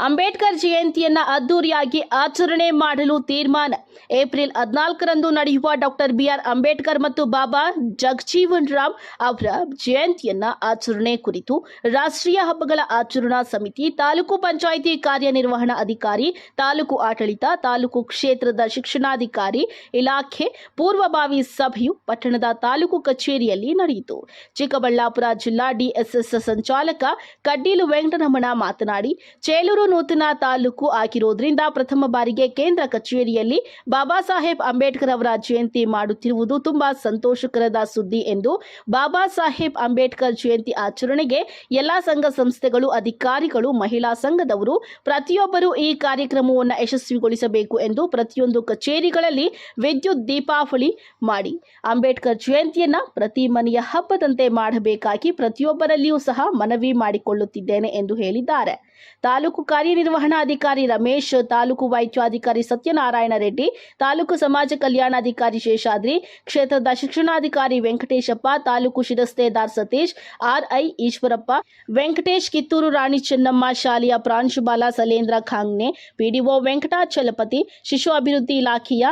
ಅಂಬೇಡ್ಕರ್ ಜಯಂತಿಯನ್ನ ಅದ್ದೂರಿಯಾಗಿ ಆಚರಣೆ ಮಾಡಲು ತೀರ್ಮಾನ. ಏಪ್ರಿಲ್ 14ರಂದು ನಡೆಯುವ ಡಾಕ್ಟರ್ ಬಿಆರ್ ಅಂಬೇಡ್ಕರ್ ಮತ್ತು ಬಾಬಾ ಜಗಜೀವನ್ ರಾಮ್ ಅವರ ಜಯಂತಿಯನ್ನ ಆಚರಣೆ ಕುರಿತು ರಾಷ್ಟ್ರೀಯ ಹಬ್ಬಗಳ ಆಚರಣಾ ಸಮಿತಿ, ತಾಲೂಕು ಪಂಚಾಯಿತಿ ಕಾರ್ಯನಿರ್ವಹಣಾ ಅಧಿಕಾರಿ, ತಾಲೂಕು ಆಡಳಿತ, ತಾಲೂಕು ಕ್ಷೇತ್ರದ ಶಿಕ್ಷಣಾಧಿಕಾರಿ ಇಲಾಖೆ ಪೂರ್ವಭಾವಿ ಸಭೆಯು ಪಟ್ಟಣದ ತಾಲೂಕು ಕಚೇರಿಯಲ್ಲಿ ನಡೆಯಿತು. ಚಿಕ್ಕಬಳ್ಳಾಪುರ ಜಿಲ್ಲಾ ಡಿಎಸ್ಎಸ್ ಸಂಚಾಲಕ ಕಡ್ಡೀಲು ವೆಂಕಟರಮಣ ಮಾತನಾಡಿ, ಚೇಳೂರು ನೂತನ ತಾಲೂಕು ಆಗಿರೋದ್ರಿಂದ ಪ್ರಥಮ ಬಾರಿಗೆ ಕೇಂದ್ರ ಕಚೇರಿಯಲ್ಲಿ ಬಾಬಾ ಸಾಹೇಬ್ ಅಂಬೇಡ್ಕರ್ ಅವರ ಜಯಂತಿ ಮಾಡುತ್ತಿರುವುದು ತುಂಬಾ ಸಂತೋಷಕರದ ಸುದ್ದಿ ಎಂದು, ಬಾಬಾ ಸಾಹೇಬ್ ಅಂಬೇಡ್ಕರ್ ಜಯಂತಿ ಆಚರಣೆಗೆ ಎಲ್ಲಾ ಸಂಘ ಸಂಸ್ಥೆಗಳು, ಅಧಿಕಾರಿಗಳು, ಮಹಿಳಾ ಸಂಘದವರು ಪ್ರತಿಯೊಬ್ಬರು ಈ ಕಾರ್ಯಕ್ರಮವನ್ನು ಯಶಸ್ವಿಗೊಳಿಸಬೇಕು ಎಂದು ಪ್ರತಿಯೊಂದು ಕಚೇರಿಗಳಲ್ಲಿ ವಿದ್ಯುತ್ ದೀಪಾವಳಿ ಮಾಡಿ ಅಂಬೇಡ್ಕರ್ ಜಯಂತಿಯನ್ನ ಪ್ರತಿ ಮನೆಯ ಹಬ್ಬದಂತೆ ಮಾಡಬೇಕಾಗಿ ಪ್ರತಿಯೊಬ್ಬರಲ್ಲಿಯೂ ಸಹ ಮನವಿ ಮಾಡಿಕೊಳ್ಳುತ್ತಿದ್ದೇನೆ ಎಂದು ಹೇಳಿದ್ದಾರೆ. ತಾಲೂಕು ಕಾರ್ಯನಿರ್ವಹಣಾಧಿಕಾರಿ ರಮೇಶ್, ತಾಲೂಕು ವೈದ್ಯಾಧಿಕಾರಿ ಸತ್ಯನಾರಾಯಣ ರೆಡ್ಡಿ, ತಾಲೂಕು ಸಮಾಜ ಕಲ್ಯಾಣಾಧಿಕಾರಿ ಶೇಷಾದ್ರಿ, ಕ್ಷೇತ್ರದ ಶಿಕ್ಷಣಾಧಿಕಾರಿ ವೆಂಕಟೇಶಪ್ಪ, ತಾಲೂಕು ಶಿರಸ್ತೇದಾರ್ ಸತೀಶ್, ಆರ್ಐ ಈಶ್ವರಪ್ಪ, ವೆಂಕಟೇಶ್, ಕಿತ್ತೂರು ರಾಣಿ ಚೆನ್ನಮ್ಮ ಶಾಲೆಯ ಪ್ರಾಂಶುಪಾಲ ಸಲೇಂದ್ರ ಖಾಂಗ್ನೆ, ಪಿಡಿಒ ವೆಂಕಟಾಚಲಪತಿ, ಶಿಶು ಅಭಿವೃದ್ಧಿ ಇಲಾಖೆಯ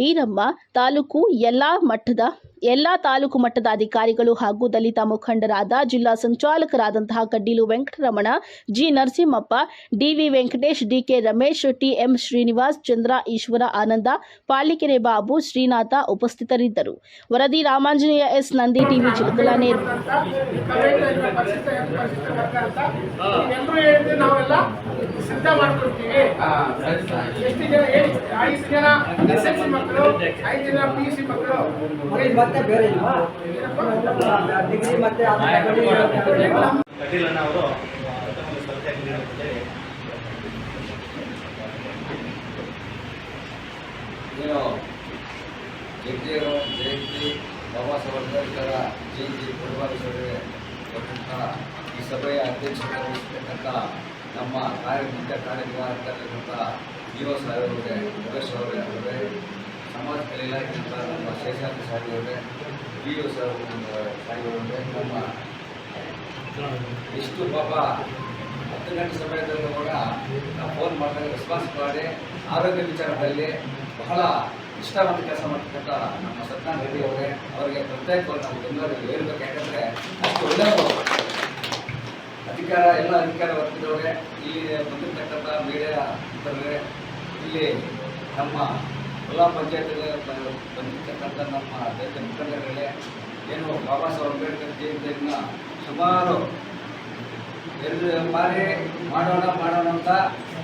ಈರಮ್ಮ, ತಾಲೂಕು ಎಲ್ಲಾ ತಾಲೂಕು ಮಟ್ಟದ ಅಧಿಕಾರಿಗಳು ಹಾಗೂ ದಲಿತ ಮುಖಂಡರಾದ ಜಿಲ್ಲಾ ಸಂಚಾಲಕರಾದಂತಹ Kaddilu Venkataramana, G Narasimhappa, DV Venkatesh, DK Ramesh, TM Srinivas, Chandra, Eshwara, Ananda, Palikere Babu, Srinatha ಉಪಸ್ಥಿತರಿದ್ದರು. ವರದಿ ರಾಮಾಂಜನೇಯ ಎಸ್, ನಂದಿ ಟಿವಿ, ಚಿಲಕಲನೆ. ಮತ್ತೆ ಬೇರೆ ಇಲ್ವಾ? ಡಿಗ್ರಿ ಮತ್ತೆ ಕಟೀಲಣ್ಣ ಅವರು ಜಯಂತಿ ಬಾಬಾ ಸಾಹೇಬ್ ಅಂಬೇಡ್ಕರ್ ಜಯಂತಿ ಪೂರ್ವಭಾವಿ ಸಭೆಗೆ ಈ ಸಭೆಯ ಅಧ್ಯಕ್ಷತೆ ವಹಿಸತಕ್ಕಂಥ ನಮ್ಮ ಮುಖ್ಯ ಕಾರ್ಯನಿರ್ವಾಹಕರಾಗಿರುವಂಥ ಜಿಒ ಸಾಹೇಬರವರೇ, ರಮೇಶ್ ಅವರೇ, ಸಮಾಜ ಕಲ್ಯಾಣ ಇಲಾಖೆಯಿಂದ ನಮ್ಮ ಶೇಷಾದ್ರಿ ಸಾಹೇಬರವರೇ, ಡಿಒ ಸಾಹೇಬರವರೇ, ನಮ್ಮ ಇಷ್ಟು ಪಾಪ 10 ಗಂಟೆ ಸಮಯದಲ್ಲೂ ಕೂಡ ನಾವು ಫೋನ್ ಮಾಡಿದಾಗ ರೆಸ್ಪಾನ್ಸ್ ಮಾಡಿ ಆರೋಗ್ಯ ವಿಚಾರದಲ್ಲಿ ಬಹಳ ನಿಷ್ಠಾವಂತ ಕೆಲಸ ಮಾಡ್ತಕ್ಕಂಥ ನಮ್ಮ ಸತ್ಯನಾರಾಯಣ ರೆಡ್ಡಿ ಅವರೇ, ಅವರಿಗೆ ಪ್ರತ್ಯೇಕವಾಗಿ ನಾವು ಬೆಂಗಳೂರಿಗೆ ಹೇಳ್ಬೇಕು. ಯಾಕಂದರೆ ಅಷ್ಟು ಒಳ್ಳೆಯವರು, ಎಲ್ಲ ಅಧಿಕಾರ ವರ್ಗದವರೇ, ಇಲ್ಲಿ ಬಂದಿರತಕ್ಕಂಥ ಮೀಡಿಯಾ ಇತರರೇ, ಇಲ್ಲಿ ನಮ್ಮ ಎಲ್ಲ ಪಂಚಾಯತ್ಗೆ ಬಂದಿರತಕ್ಕಂಥ ನಮ್ಮ ದಲಿತ ಮುಖಂಡರುಗಳೇ, ಏನು ಬಾಬಾ ಸಾಹೇಬ್ ಅಂಬೇಡ್ಕರ್ ಜಯಂತಿಯನ್ನು ಸುಮಾರು 2 ಬಾರಿ ಮಾಡೋಣ ಅಂತ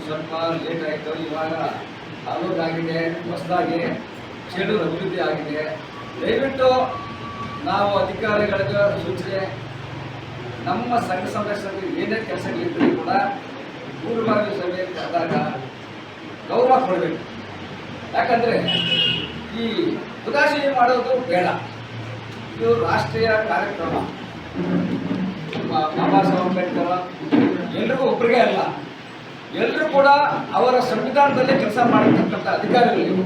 ಸ್ವಲ್ಪ ಲೇಟ್ ಆಯಿತು. ಇವಾಗ ತಾಲೂಕಾಗಿದೆ, ಹೊಸದಾಗಿ ಚೇಳೂರು ಅಭಿವೃದ್ಧಿ ಆಗಿದೆ. ದಯವಿಟ್ಟು ನಾವು ಅಧಿಕಾರಿಗಳಿಗೆ ಸೂಚನೆ, ನಮ್ಮ ಸಂಘ ಸಂಸ್ಥೆಗಳಿಗೆ ಏನೇ ಕೆಲಸಗಳಿದ್ದರೂ ಕೂಡ ಪೂರ್ವಭಾವಿ ಸಭೆ ಆದಾಗ ಗೌರವ ಕೊಡಬೇಕು. ಯಾಕಂದರೆ ಈ ಉದಾಸೀನ ಮಾಡೋದು ಬೇಡ. ಇದು ರಾಷ್ಟ್ರೀಯ ಕಾರ್ಯಕ್ರಮ. ಬಾಬಾ ಸಾಹೇಬ್ ಅಂಬೇಡ್ಕರ್ ಎಲ್ರಿಗೂ ಒಬ್ಬರಿಗೆ ಅಲ್ಲ, ಎಲ್ಲರೂ ಕೂಡ ಅವರ ಸಂವಿಧಾನದಲ್ಲೇ ಕೆಲಸ ಮಾಡತಕ್ಕಂಥ ಅಧಿಕಾರಿಗಳು.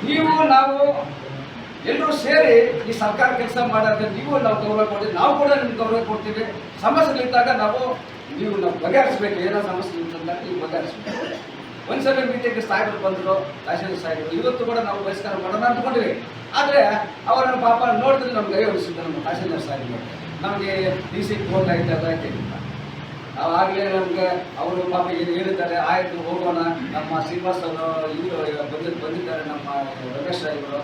ನೀವು ನಾವು ಎಲ್ಲರೂ ಸೇರಿ ಈ ಸರ್ಕಾರ ಕೆಲಸ ಮಾಡೋದ್ರೆ ನೀವು ನಾವು ಗೌರವ ಕೊಡ್ತೀವಿ, ನಾವು ಕೂಡ ನಿಮ್ಗೆ ಗೌರವ ಕೊಡ್ತೀವಿ. ಸಮಸ್ಯೆಗಳಿದ್ದಾಗ ನಾವು ಬಗೆಹರಿಸ್ಬೇಕು. ಏನೋ ಸಮಸ್ಯೆ ಇರ್ತಂದಾಗ ನೀವು ಬಗೆಹರಿಸ್ಬೇಕು. ಒಂದ್ಸಲ ಮೀಟಿಂಗ್ಗೆ ಸಾಹೇಬರು ಬಂದರು, ತಹಶೀಲ್ದಾರ್ ಸಾಹೇಬರು. ಇವತ್ತು ಕೂಡ ನಾವು ಬಹಿಷ್ಕಾರ ಮಾಡೋಣ ಅಂದ್ಕೊಂಡ್ವಿ. ಆದರೆ ಅವರನ್ನು ಪಾಪ ನೋಡಿದ್ರೆ ನಮ್ಗೆ ಕೈ ಹೊಡಿಸಿದ್ರು. ನಮ್ಮ ತಹಶೀಲ್ದಾರ್ ಸಾಹೇಬರು ನಮಗೆ DC ಫೋನ್ ಆಯ್ತು, ಅದಾಯ್ತು. ಆಗಲೇ ನಮಗೆ ಅವರು ಪಾಪ ಏನು ಹೇಳಿದ್ದಾರೆ, ಆಯಿತು ಹೋಗೋಣ. ನಮ್ಮ ಶ್ರೀನಿವಾಸ್ ಅವರು ಇವರು ಬಂದಿದ್ದಾರೆ, ನಮ್ಮ ರಮೇಶ್ ಸಾಹೇಬರು,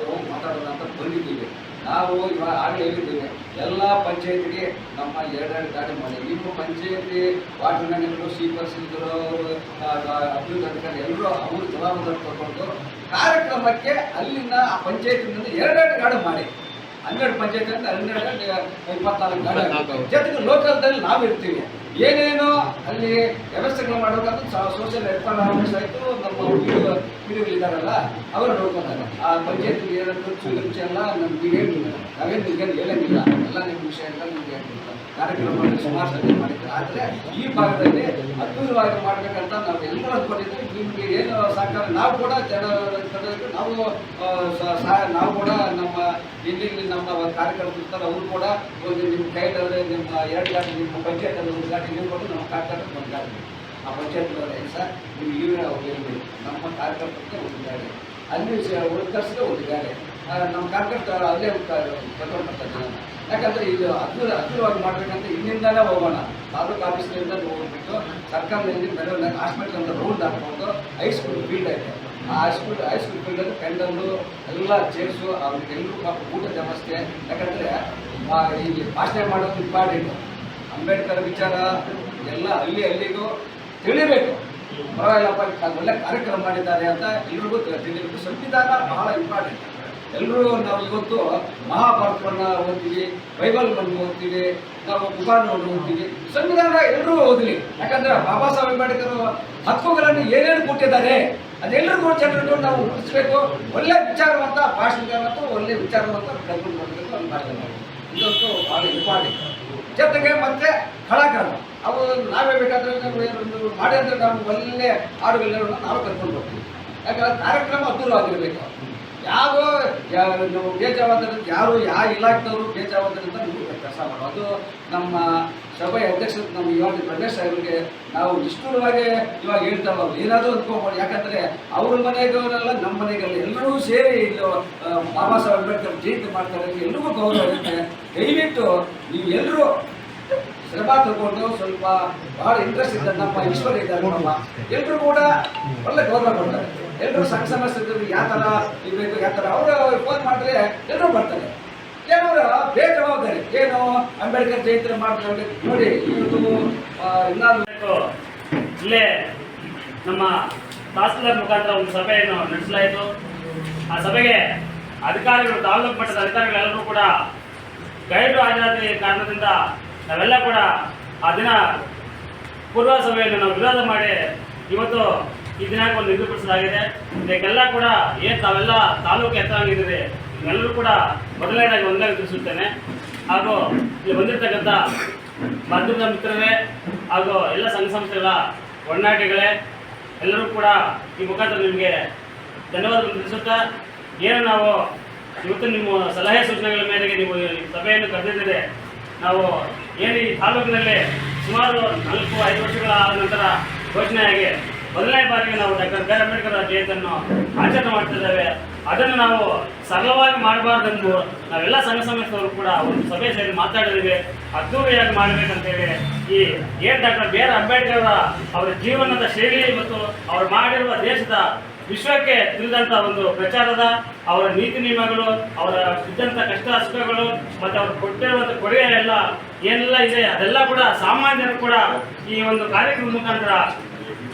ಹೋಗಿ ಮಾತಾಡೋಣ ಅಂತ ಬಂದಿದ್ದೀವಿ. ನಾವು ಇವಾಗ ಆಗಲೇ ಹೇಳಿದ್ದೀವಿ, ಎಲ್ಲ ಪಂಚಾಯತಿಗೆ ನಮ್ಮ 2 ಗಾಡಿ ಮಾಡಿ. ನಿಮ್ಮ ಪಂಚಾಯತಿ ವಾಟರ್ ಮ್ಯಾನ್ಗಳು, ಸೀಪರ್ಸಿದ್ರು, ಅಭಿವೃದ್ಧಿ ಅಧಿಕಾರಿ ಎಲ್ಲರೂ ಅವರು ಜವಾಬ್ದಾರಿ ತಗೊಂಡು ಕಾರ್ಯಕ್ರಮಕ್ಕೆ ಅಲ್ಲಿಂದ ಆ ಪಂಚಾಯತಿನಿಂದ 2 ಗಾಡಿ ಮಾಡಿ. 12 ಪಂಚಾಯತ್ ಅಂತ 12 ಗಾಡಿ 24 ಗಾಡಿ ಜೊತೆಗೆ ಲೋಕಲ್ದಲ್ಲಿ ನಾವು ಇರ್ತೀವಿ. ಏನೇನೋ ಅಲ್ಲಿ ವ್ಯವಸ್ಥೆಗಳು ಮಾಡಬೇಕಂತ ಸೋಷಿಯಲ್ ವೆಲ್ಫೇರ್ ಆಫೀಸ್ ಆಯಿತು, ನಮ್ಮ ಪೀಡಿಗಳಿದ್ದಾರಲ್ಲ ಅವರು ನೋಡ್ಕೊತಾರೆ. ಆ ಪಂಚಾಯತ್ಗೆ ಏನಂತ ಖರ್ಚು ಎಲ್ಲ ನಮ್ಗೆ ಹೇಳಿಲ್ಲ, ನಾವೇನು ಹೇಳಂಗಿಲ್ಲ. ಎಲ್ಲ ನಿಮ್ಮ ವಿಷಯ ಎಲ್ಲ ನಿಮಗೆ ಕಾರ್ಯಕ್ರಮ ಸುಮಾರು ಸಭೆ ಮಾಡಿದ್ದಾರೆ. ಆದರೆ ಈ ಭಾಗದಲ್ಲಿ ಅದ್ಭುತವಾಗಿ ಮಾಡಬೇಕಂತ ನಾವು ಎಲ್ಲರೂ ಅಂದ್ಕೊಂಡಿದ್ದೀವಿ. ನಿಮಗೆ ಏನು ಸಹಕಾರ ನಾವು ಕೂಡ ನಾವು ಕೂಡ ನಮ್ಮ ಇಲ್ಲಿ ನಮ್ಮ ಕಾರ್ಯಕರ್ತರು ಇರ್ತಾರೆ, ಅವರು ಕೂಡ ಒಂದು ನಿಮ್ಮ ಕೈಲಾದರೆ ನಿಮ್ಮ 2 ಗಾಡಿ ನಿಮ್ಮ ಪಂಚಾಯತ್ 1 ಗಾಡಿ ನೀವು ಕೊಟ್ಟು ನಮ್ಮ ಕಾರ್ಯಕರ್ತರು 1 ಗಾಡಿ ಆ ಪಂಚಾಯತ್ ಸರ್ ನೀವು ಇವರೇ ಅವ್ರು ಹೇಳ್ಬೇಕು ನಮ್ಮ ಕಾರ್ಯಕರ್ತರಿಗೆ ಹೋಗಿದ್ದಾರೆ ಅಲ್ಲಿ ಉಳಿದರ್ಸದೆ ಹೋಗಿದ್ದಾರೆ ನಮ್ಮ ಕಾರ್ಯಕರ್ತರು ಅಲ್ಲೇ ಕರ್ಕೊಂಡ್ಬರ್ತಾರೆ ಯಾಕಂದರೆ ಇದು ಅದ್ಭುತವಾಗಿ ಮಾಡಬೇಕಂತ ಇಲ್ಲಿಂದಲೇ ಹೋಗೋಣ ತಾಲೂಕು ಆಫೀಸ್ನಿಂದ ಹೋಗ್ಬಿಟ್ಟು ಸರ್ಕಾರದಲ್ಲಿ ಬೆಳವಣಿಗೆ ಹಾಸ್ಪಿಟ್ಲ್ ಅಂತ ರೌಂಡ್ ಹಾಕ್ಕೊಂಡು ಹೈಸ್ಕೂಲ್ ಫೀಲ್ಡ್ ಐತೆ ಆ ಹೈಸ್ಕೂಲ್ ಫೀಲ್ಡಲ್ಲಿ ಪೆಂಡಲ್ಲು ಎಲ್ಲ ಚೇರ್ಸು ಅವ್ರಿಗೆಲ್ಲರೂ ಪಾಪ ಊಟದ ವ್ಯವಸ್ಥೆ ಯಾಕಂದರೆ ಇಲ್ಲಿ ಭಾಷಣ ಮಾಡೋದು ಇಂಪಾರ್ಟೆಂಟು ಅಂಬೇಡ್ಕರ್ ವಿಚಾರ ಎಲ್ಲ ಅಲ್ಲಿಗೂ ತಿಳಿಬೇಕು ಪರವಾಗಿಲ್ಲಪ್ಪ ಒಳ್ಳೆ ಕಾರ್ಯಕ್ರಮ ಮಾಡಿದ್ದಾರೆ ಅಂತ ಎಲ್ರಿಗೂ ತಿಳಿಬೇಕು ಸಂವಿಧಾನ ಬಹಳ ಇಂಪಾರ್ಟೆಂಟ್ ಎಲ್ಲರೂ ನಾವು ಇವತ್ತು ಮಹಾಭಾರತವನ್ನು ಓದ್ತೀವಿ ಬೈಬಲ್ವನ್ನು ಓದ್ತೀವಿ ನಾವು ಪುರಾಣವನ್ನು ಓದ್ತೀವಿ ಸಂವಿಧಾನ ಎಲ್ಲರೂ ಓದಲಿ ಯಾಕಂದರೆ ಬಾಬಾ ಸಾಹೇಬ್ ಅಂಬೇಡ್ಕರ್ ಹಕ್ಕುಗಳನ್ನು ಏನೇನು ಕೊಟ್ಟಿದ್ದಾರೆ ಅದೆಲ್ಲರಿಗೂ ಜನರು ನಾವು ಉಳಿಸ್ಬೇಕು ಒಳ್ಳೆ ವಿಚಾರವಂತ ಭಾಷಣ ಮತ್ತು ಒಳ್ಳೆ ವಿಚಾರವಂತ ಕರ್ಕೊಂಡು ಬರಬೇಕು ಅಂತ ಮಾಡ್ತಾರೆ ಇದಂತೂ ಭಾಳ ಇಂಪಾರ್ಟೆಂಟ್ ಜೊತೆಗೆ ಮತ್ತೆ ಕಲಾಕಾರ ಅವು ನಾವೇ ಬೇಕಾದ್ರೆ ಮಾಡಿ ಅಂದರೆ ನಾವು ಒಳ್ಳೆ ಹಾಡುಗಳೆಲ್ಲರೂ ನಾವು ಕರ್ಕೊಂಡು ಬರ್ತೀವಿ ಯಾಕಂದ್ರೆ ಕಾರ್ಯಕ್ರಮ ಅದ್ಭುತವಾಗಿರಬೇಕು ಯಾರೋ ನಾವು ಬೇಜವಾಬ್ದಾರಿ ಯಾರು ಯಾವ ಇಲಾಖೆದವರು ಬೇಜವಾಬ್ದಾರಿಯಿಂದ ನೀವು ಕೆಲಸ ಮಾಡೋದು ಅದು ನಮ್ಮ ಸಭೆಯ ಅಧ್ಯಕ್ಷರು ನಮ್ಮ ಇವಾಗ ಪ್ರದೇಶ ಸಾಹೇಬರಿಗೆ ನಾವು ನಿಷ್ಠುರವಾಗಿ ಇವಾಗ ಹೇಳ್ತಾವ ಏನಾದರೂ ಅಂದ್ಕೊಬೋದು ಯಾಕಂದರೆ ಅವ್ರ ಮನೆಯವರೆಲ್ಲ ನಮ್ಮ ಮನೆಗೆಲ್ಲ ಎಲ್ಲರೂ ಸೇರಿ ಇದು ಬಾಬಾ ಸಾಹೇಬ್ ಅಂಬೇಡ್ಕರ್ ಜಯಂತಿ ಮಾಡ್ತಾರೆ ಎಲ್ರಿಗೂ ಗೌರವ ಇರುತ್ತೆ ದಯವಿಟ್ಟು ನೀವು ಎಲ್ಲರೂ ಶ್ರಮ ತಗೊಂಡು ಸ್ವಲ್ಪ ಬಹಳ ಇಂಟ್ರೆಸ್ಟ್ ಇದೆ ನಮ್ಮ ಈಶ್ವರ ಇದ್ದಾರೆ ಎಲ್ಲರೂ ಕೂಡ ಒಳ್ಳೆ ಗೌರವ ಕೊಡ್ತಾರೆ ಎಲ್ಲರೂ ಸಂಘ ಸಮಸ್ಯೆ ಯಾವ ಥರ ಇರಬೇಕು ಯಾವ ಥರ ಅವರು ಫೋನ್ ಮಾಡಿದ್ರೆ ಎಲ್ಲರೂ ಬರ್ತಾರೆ ಕೆಲವರು ಬೇಜವಾಬ್ದಾರಿ ಏನು ಅಂಬೇಡ್ಕರ್ ಜಯಂತಿ ಮಾಡ್ತಾರೆ ನೋಡಿ ಇವತ್ತು ಇನ್ನೊಂದು ಇಲ್ಲೇ ನಮ್ಮ ತಹಸೀಲ್ದಾರ್ ಮುಖಾಂತರ ಒಂದು ಸಭೆಯನ್ನು ನಡೆಸಲಾಯಿತು. ಆ ಸಭೆಗೆ ಅಧಿಕಾರಿಗಳು ತಾಲೂಕು ಮಟ್ಟದ ಅಧಿಕಾರಿಗಳೆಲ್ಲರೂ ಕೂಡ ಗೈರು ಹಾಜರಾತಿ ಕಾರಣದಿಂದ ನಾವೆಲ್ಲ ಕೂಡ ಆ ದಿನ ಪೂರ್ವ ಸಭೆಯನ್ನು ನಾವು ವಿರೋಧ ಮಾಡಿ ಇವತ್ತು ಈ ದಿನಕ್ಕೆ ಒಂದು ನಿಗದಿಪಡಿಸಲಾಗಿದೆ. ಇದಕ್ಕೆಲ್ಲ ಕೂಡ ಏನು ತಾವೆಲ್ಲ ತಾಲೂಕು ಎತ್ತರಾಗಿದ್ದೀರಿ ಎಲ್ಲರೂ ಕೂಡ ಮೊದಲನೇದಾಗಿ ಒಂದಾಗಿ ತಿಳಿಸುತ್ತೇನೆ. ಹಾಗೂ ಇಲ್ಲಿ ಬಂದಿರತಕ್ಕಂಥ ಮಾಧ್ಯಮದ ಮಿತ್ರರೇ ಹಾಗೂ ಎಲ್ಲ ಸಂಘ ಸಂಸ್ಥೆಗಳ ಒಡನಾಟಿಗಳೇ ಎಲ್ಲರೂ ಕೂಡ ಈ ಮುಖಾಂತರ ನಿಮಗೆ ಧನ್ಯವಾದಗಳು ತಿಳಿಸುತ್ತಾ ಏನು ನಾವು ಇವತ್ತು ನಿಮ್ಮ ಸಲಹೆ ಸೂಚನೆಗಳ ಮೇರೆಗೆ ನೀವು ಈ ಸಭೆಯನ್ನು ಕರೆದಿದ್ದೀರಿ. ನಾವು ಏನು ಈ ತಾಲೂಕಿನಲ್ಲಿ ಸುಮಾರು 4-5 ವರ್ಷಗಳ ನಂತರ ಘೋಷಣೆಯಾಗಿ ಮೊದಲನೇ ಬಾರಿಗೆ ನಾವು ಡಾಕ್ಟರ್ ಬಿ ಆರ್ ಅಂಬೇಡ್ಕರ್ ಜಯಂತಿಯನ್ನು ಆಚರಣೆ ಮಾಡ್ತಿದ್ದೇವೆ. ಅದನ್ನು ನಾವು ಸರಳವಾಗಿ ಮಾಡಬಾರ್ದೆಂದು ನಾವೆಲ್ಲ ಸಂಘ ಸಂಸ್ಥೆಯವರು ಕೂಡ ಒಂದು ಸಭೆ ಸೇರಿ ಮಾತಾಡಿದ್ದೀವಿ. ಅದ್ದೂರಿಯಾಗಿ ಮಾಡಬೇಕಂತೇಳಿ ಈ ಏನು ಡಾಕ್ಟರ್ ಬಿ ಆರ್ ಅಂಬೇಡ್ಕರ್ ಅವರ ಜೀವನದ ಶೈಲಿ ಮತ್ತು ಅವರು ಮಾಡಿರುವ ದೇಶದ ವಿಶ್ವಕ್ಕೆ ತಿಳಿದಂಥ ಒಂದು ಪ್ರಚಾರದ ಅವರ ನೀತಿ ನಿಯಮಗಳು ಅವರ ಇದ್ದಂಥ ಕಷ್ಟ ಸುಖಗಳು ಮತ್ತು ಅವರು ಕೊಟ್ಟಿರುವಂಥ ಕೊಡುಗೆ ಎಲ್ಲ ಏನೆಲ್ಲ ಇದೆ ಅದೆಲ್ಲ ಕೂಡ ಸಾಮಾನ್ಯರು ಕೂಡ ಈ ಒಂದು ಕಾರ್ಯಕ್ರಮದ ಮುಖಾಂತರ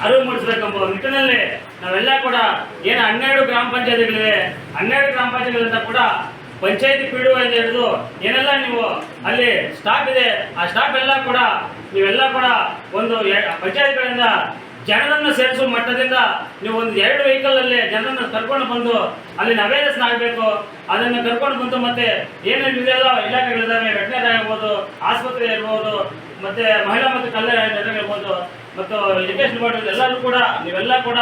ಅರಿವು ಮೂಡಿಸಬೇಕೆಂಬ ನಿಟ್ಟಿನಲ್ಲಿ ನಾವೆಲ್ಲ ಕೂಡ ಏನು 12 ಗ್ರಾಮ ಪಂಚಾಯತಿಗಳಿವೆ 12 ಗ್ರಾಮ ಪಂಚಾಯತಿಗಳಿಂದ ಕೂಡ ಪಂಚಾಯತಿ ಪಿಡಿಒ ಎಂದು ಹಿಡಿದು ಏನೆಲ್ಲ ನೀವು ಅಲ್ಲಿ ಸ್ಟಾಫ್ ಇದೆ ಆ ಸ್ಟಾಫ್ ಎಲ್ಲ ಕೂಡ ನೀವೆಲ್ಲ ಕೂಡ ಒಂದು ಪಂಚಾಯತಿಗಳಿಂದ ಜನರನ್ನು ಸೇರಿಸುವ ಮಟ್ಟದಿಂದ ನೀವು ಒಂದು 2 ವೆಹಿಕಲಲ್ಲಿ ಜನರನ್ನು ಕರ್ಕೊಂಡು ಬಂದು ಅಲ್ಲಿ ಅವೇರ್ನೆಸ್ ಆಗಬೇಕು. ಅದನ್ನು ಕರ್ಕೊಂಡು ಬಂದು ಮತ್ತೆ ಏನೇನು ಇದೆಲ್ಲ ಇಲಾಖೆಗಳಿದ್ದಾವೆ ವೆಟನರಿ ಆಗ್ಬೋದು ಆಸ್ಪತ್ರೆ ಇರ್ಬೋದು ಮತ್ತು ಮಹಿಳಾ ಮತ್ತು ಕಲ್ಯಾಣ ಇರ್ಬೋದು ಮತ್ತು ಎಜುಕೇಷನ್ ಬೋರ್ಡ್ ಎಲ್ಲರೂ ಕೂಡ ನೀವೆಲ್ಲ ಕೂಡ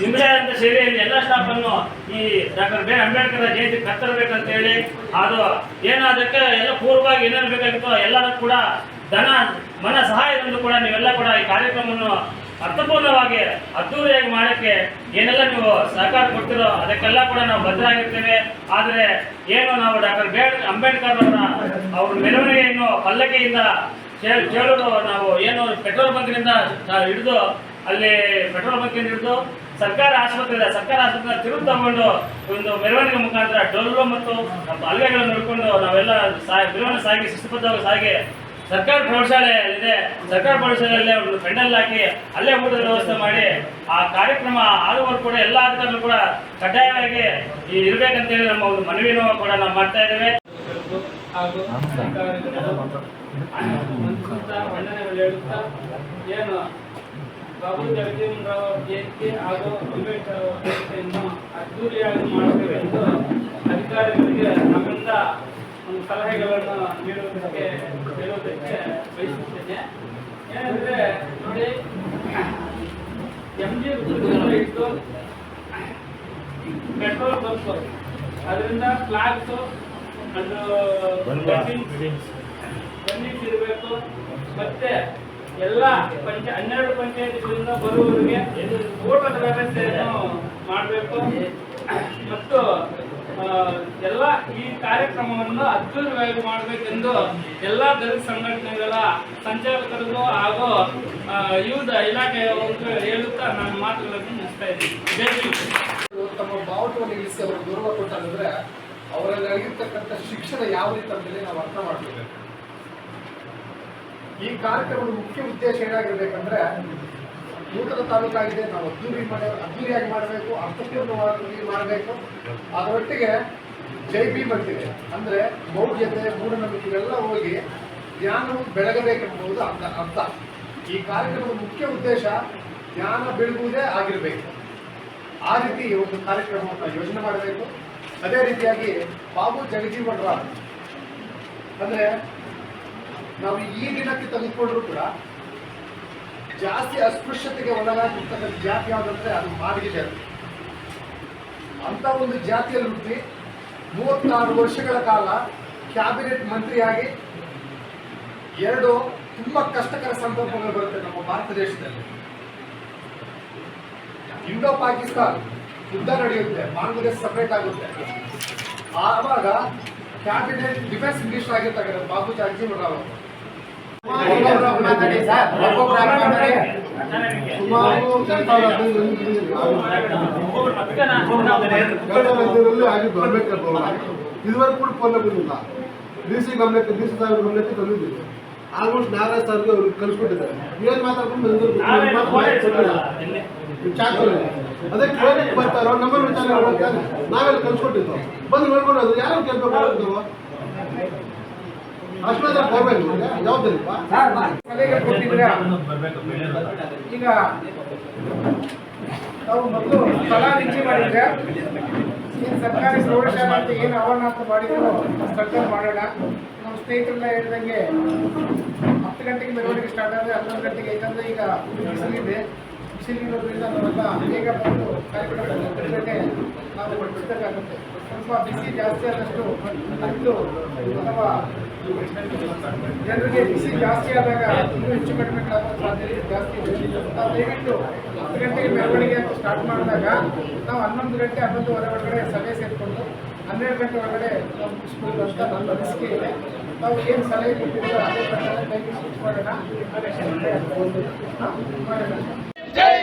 ನಿಮ್ಮದೇ ಆದಂಥ ಶೈಲಿಯಲ್ಲಿ ಎಲ್ಲ ಸ್ಟಾಫನ್ನು ಈ doctor B R Ambedkar Jayanti ಕರ್ತರಬೇಕಂತೇಳಿ ಅದು ಏನೋ ಅದಕ್ಕೆ ಎಲ್ಲ ಪೂರ್ವವಾಗಿ ಏನೇನು ಬೇಕಾಗಿತ್ತೋ ಎಲ್ಲರೂ ಕೂಡ ಧನ ಮನ ಸಹಾಯದಿಂದ ಕೂಡ ನೀವೆಲ್ಲ ಕೂಡ ಈ ಕಾರ್ಯಕ್ರಮವನ್ನು ಅರ್ಥಪೂರ್ಣವಾಗಿ ಅದ್ದೂರಿಯಾಗಿ ಮಾಡೋಕ್ಕೆ ಏನೆಲ್ಲ ನೀವು ಸಹಕಾರ ಕೊಡ್ತಿರೋ ಅದಕ್ಕೆಲ್ಲ ಕೂಡ ನಾವು ಬದ್ಧರಾಗಿರ್ತೇವೆ. ಆದರೆ ಏನು ನಾವು ಡಾಕ್ಟರ್ ಬಿ ಆರ್ ಅಂಬೇಡ್ಕರ್ ಅವ್ರ ಮೆರವಣಿಗೆಯನ್ನು ಪಲ್ಲಕ್ಕಿಯಿಂದ ಚೇಳೂರು ನಾವು ಏನು ಪೆಟ್ರೋಲ್ ಬಂಕ್ನಿಂದ ಹಿಡಿದು ಅಲ್ಲಿ ಪೆಟ್ರೋಲ್ ಬಂಕ್ನಿಂದ ಹಿಡಿದು ಸರ್ಕಾರ ಆಸ್ಪತ್ರೆ ತಿರುಗಿ ತಗೊಂಡು ಒಂದು ಮೆರವಣಿಗೆ ಮುಖಾಂತರ ಡೊಳ್ಳು ಮತ್ತು ಹಲ್ಗೆಗಳನ್ನು ಹಿಡ್ಕೊಂಡು ನಾವೆಲ್ಲ ಮೆರವಣಿಗೆ ಸಾಗಿ ಶಿಸ್ತುಬದ್ಧವಾಗಿ ಸಾಗಿ ಸರ್ಕಾರಿ ಪ್ರೌಢಶಾಲೆ ಇದೆ. ಸರ್ಕಾರಿ ಪ್ರೌಢಶಾಲೆಯಲ್ಲೇ ಒಂದು ಪೆಂಡಲ್ ಹಾಕಿ ಅಲ್ಲೇ ಊಟದ ವ್ಯವಸ್ಥೆ ಮಾಡಿ ಆ ಕಾರ್ಯಕ್ರಮ ಆಗುವವರು ಕೂಡ ಎಲ್ಲ ಅಧಿಕಾರಿಗಳು ಕೂಡ ಕಡ್ಡಾಯವಾಗಿ ಇರಬೇಕಂತೇಳಿ ನಮ್ಮ ಒಂದು ಮನವಿನೂ ಕೂಡ ನಾವು ಮಾಡ್ತಾ ಇದ್ದೇವೆ. ಹಾಗೂ ವಂದನೆಗಳು ಹೇಳುತ್ತಾ ಏನು ಬಾಬು ಜಗಜೀವನ್ ರಾವ್ ಅವರ ಜಯಂತಿ ಹಾಗೂ ಅಂಬೇಡ್ಕರ್ ಅವರ ಜಯಂತಿಯನ್ನು ಅದ್ದೂರಿಯಾಗಿ ಮಾಡುತ್ತೇವೆ ಎಂದು ಅಧಿಕಾರಿಗಳಿಗೆ ನಮ್ಮಿಂದ ಒಂದು ಸಲಹೆಗಳನ್ನು ಹೇಳುವುದಕ್ಕೆ ಬಯಸುತ್ತೇನೆ. ಏನಂದರೆ ನೋಡಿ MG ಇಟ್ಟು ಪೆಟ್ರೋಲ್ ಬಂಕ್ ಅದರಿಂದ ಫ್ಲಾಗ್ಸು ಅದು ಬನ್ನಿಸ್ ಇರಬೇಕು. ಮತ್ತೆ ಎಲ್ಲ 12 ಪಂಚಾಯತ್ಗಳಿಂದ ಬರುವವರಿಗೆ ಊಟದ ವ್ಯವಸ್ಥೆಯನ್ನು ಮಾಡಬೇಕು ಮತ್ತು ಎಲ್ಲ ಈ ಕಾರ್ಯಕ್ರಮವನ್ನು ಅದ್ಭುತವಾಗಿ ಮಾಡಬೇಕೆಂದು ಎಲ್ಲ ದಲಿತ ಸಂಘಟನೆಗಳ ಸಂಚಾಲಕರಿಗೂ ಹಾಗೂ ವಿವಿಧ ಇಲಾಖೆಯವರಿಗೂ ಹೇಳುತ್ತಾ ನಾನು ಮಾತುಗಳನ್ನು ಮುಗಿಸ್ತಾ ಇದ್ದೀನಿ. ಜೈ ಶ್ರೀ. ತಮ್ಮ ಬಾವುಟವನ್ನು ಇಳಿಸಿ ಅವರು ಗೌರವ ಕೊಟ್ಟಾಗಿದ್ರೆ ಅವರಲ್ಲಿ ಆಗಿರ್ತಕ್ಕಂಥ ಶಿಕ್ಷಣ ಯಾವ ರೀತಿ ಅಂತೇಳಿ ನಾವು ಅರ್ಥ ಮಾಡ್ಕೋಬೇಕು. ಈ ಕಾರ್ಯಕ್ರಮದ ಮುಖ್ಯ ಉದ್ದೇಶ ಏನಾಗಿರ್ಬೇಕಂದ್ರೆ ನೂತನ ತಾಲೂಕಾಗಿದೆ, ನಾವು ಅದ್ದೂರಿಯಾಗಿ ಮಾಡಬೇಕು, ಅರ್ಥಪೂರ್ಣವಾಗಿ ಮಾಡಬೇಕು. ಅದರೊಟ್ಟಿಗೆ ಜೈ ಭೀಮ್ ಅಂತಿದೆ, ಅಂದರೆ ಮೌಢ್ಯತೆ ಮೂಢನಂಬಿಕೆ ಇವೆಲ್ಲ ಹೋಗಿ ಜ್ಞಾನವು ಬೆಳಗಬೇಕೆಂಬುದು ಅರ್ಥ. ಈ ಕಾರ್ಯಕ್ರಮದ ಮುಖ್ಯ ಉದ್ದೇಶ ಜ್ಞಾನ ಬೆಳಗುವುದೇ ಆಗಿರಬೇಕು. ಆ ರೀತಿ ಒಂದು ಕಾರ್ಯಕ್ರಮವನ್ನು ಯೋಜನೆ ಮಾಡಬೇಕು. ಅದೇ ರೀತಿಯಾಗಿ ಬಾಬು ಜಗಜೀವನ್ ರಾಮ್ ಅಂದರೆ ನಾವು ಈ ದಿನಕ್ಕೆ ತೆಗೆದುಕೊಂಡ್ರೂ ಕೂಡ ಜಾಸ್ತಿ ಅಸ್ಪೃಶ್ಯತೆಗೆ ಒಳಗಾಗಿರ್ತಕ್ಕಂಥ ಜಾತಿ ಯಾವುದಂದ್ರೆ ಅದು ಮಾದಿಗೆ ಜಾತಿ. ಅಂತ ಒಂದು ಜಾತಿಯಲ್ಲಿ ಹುಟ್ಟಿ 36 ವರ್ಷಗಳ ಕಾಲ ಕ್ಯಾಬಿನೆಟ್ ಮಂತ್ರಿಯಾಗಿ 2 ತುಂಬ ಕಷ್ಟಕರ ಸಂದರ್ಭಗಳು ಬರುತ್ತೆ ನಮ್ಮ ಭಾರತ ದೇಶದಲ್ಲಿ. ಇಂಡೋ ಪಾಕಿಸ್ತಾನ್ ಯುದ್ಧ ನಡೆಯುತ್ತೆ, ಬಾಂಗ್ಲಾದೇಶ ಸಪರೇಟ್ ಆಗುತ್ತೆ. ಆವಾಗ ಕ್ಯಾಬಿನೆಟ್ ಡಿಫೆನ್ಸ್ ಮಿನಿಸ್ಟರ್ ಆಗಿರ್ತಕ್ಕಂಥ ಬಾಬು ಜಗಜೀವನ್ ರಾವ್ ಅಂಬೇಡ್ಕರ್ ಭವನ ಇದುವರೆಗೂ ಕೂಡ ಫೋನ್ ಬಂದಿಲ್ಲ. ಡಿಸಿ ಸಾಹೇಬ್ ಗಮನಕ್ಕೆ ತಂದಿದ್ದೀವಿ. ಆಲ್ಮೋಸ್ಟ್ ನಾರಾಯಣ ಸರ್ಗೆ ಅವ್ರಿಗೆ ಕಳಿಸ್ಕೊಟ್ಟಿದ್ದಾರೆ. ಏನ್ ಮಾತಾಡ್ಕೊಂಡು ಅದೇ ಕ್ಲಿನಿಕ್ ಬರ್ತಾರೋ ನಂಬರ್ ವಿಚಾರ ಮಾಡ್ಬೇಕಾದ್ರೆ ನಾವೆಲ್ಲ ಕಳ್ಸಿಕೊಟ್ಟಿದ್ದು ಬಂದು ನೋಡ್ಕೊಂಡು ಯಾರು ಕೇಳ್ಬೇಕು ಅಷ್ಟೊಂದು ಗೌರ್ಮೆಂಟ್ ಜವಾಬ್ದಾರಿಪ್ಪ. ಸಲಹೆ ಕೊಟ್ಟಿದ್ರೆ ಈಗ ನಾವು ಮೊದಲು ಫಲಾನಿಧಿ ಮಾಡಿದ್ರೆ ಏನು ಸರ್ಕಾರಿ ಪ್ರೌಢಶಾಲೆ ಅಂತ ಏನು ಆವರಣ ಮಾಡಿದ್ರು ಸರ್ಕಾರ ಮಾಡೋಣ. ನಮ್ಮ ಸ್ನೇಹಿತರೆಲ್ಲ ಹೇಳಿದಂಗೆ 10 ಗಂಟೆಗೆ ಮೆರವಣಿಗೆ ಸ್ಟಾರ್ಟ್ ಆದರೆ 11 ಗಂಟೆಗೆ, ಯಾಕಂದರೆ ಈಗ ಬಿಸಿಲಿರೋದ್ರಿಂದ ನಾವೆಲ್ಲ ಬೇಗ ಬಂದು ಕಾರ್ಯಕ್ರಮಕ್ಕೆ ನಾವು ಪಡಿಸಬೇಕಾಗುತ್ತೆ. ಸ್ವಲ್ಪ ಬಿಸಿ ಜಾಸ್ತಿ ಆದಷ್ಟು ಹತ್ತು ಅಥವಾ ಜನರಿಗೆ ಬಿಸಿ ಜಾಸ್ತಿ ಆದಾಗ ಇನ್ನೂ ಹೆಚ್ಚು ಕಡಿಮೆಗಳಾಗುವ ಸಾಧ್ಯತೆ ಜಾಸ್ತಿ ಇದೆ. ನಾವು ದಯವಿಟ್ಟು 10 ಗಂಟೆಗೆ ಮೆರವಣಿಗೆ ಅಂತ ಸ್ಟಾರ್ಟ್ ಮಾಡಿದಾಗ ನಾವು 11 ಗಂಟೆ 11:15 ಒಳಗಡೆ ಸಭೆ ಸೇರಿಕೊಂಡು 12 ಗಂಟೆ ಒಳಗಡೆ ನಾವು ಮುಗಿಸ್ಬೋದು ಅಂತ ನನ್ನ ಅನಿಸಿಕೆ ಇದೆ. ನಾವು ಏನು ಸಲಹೆ ಕೊಟ್ಟಿದ್ದೀರೋ ಅದೇ ಪ್ರಕಾರ ಕೈ ಸ್ವಿಚ್ ಮಾಡೋಣ. ಮಾಡೋಣ. ಜೈ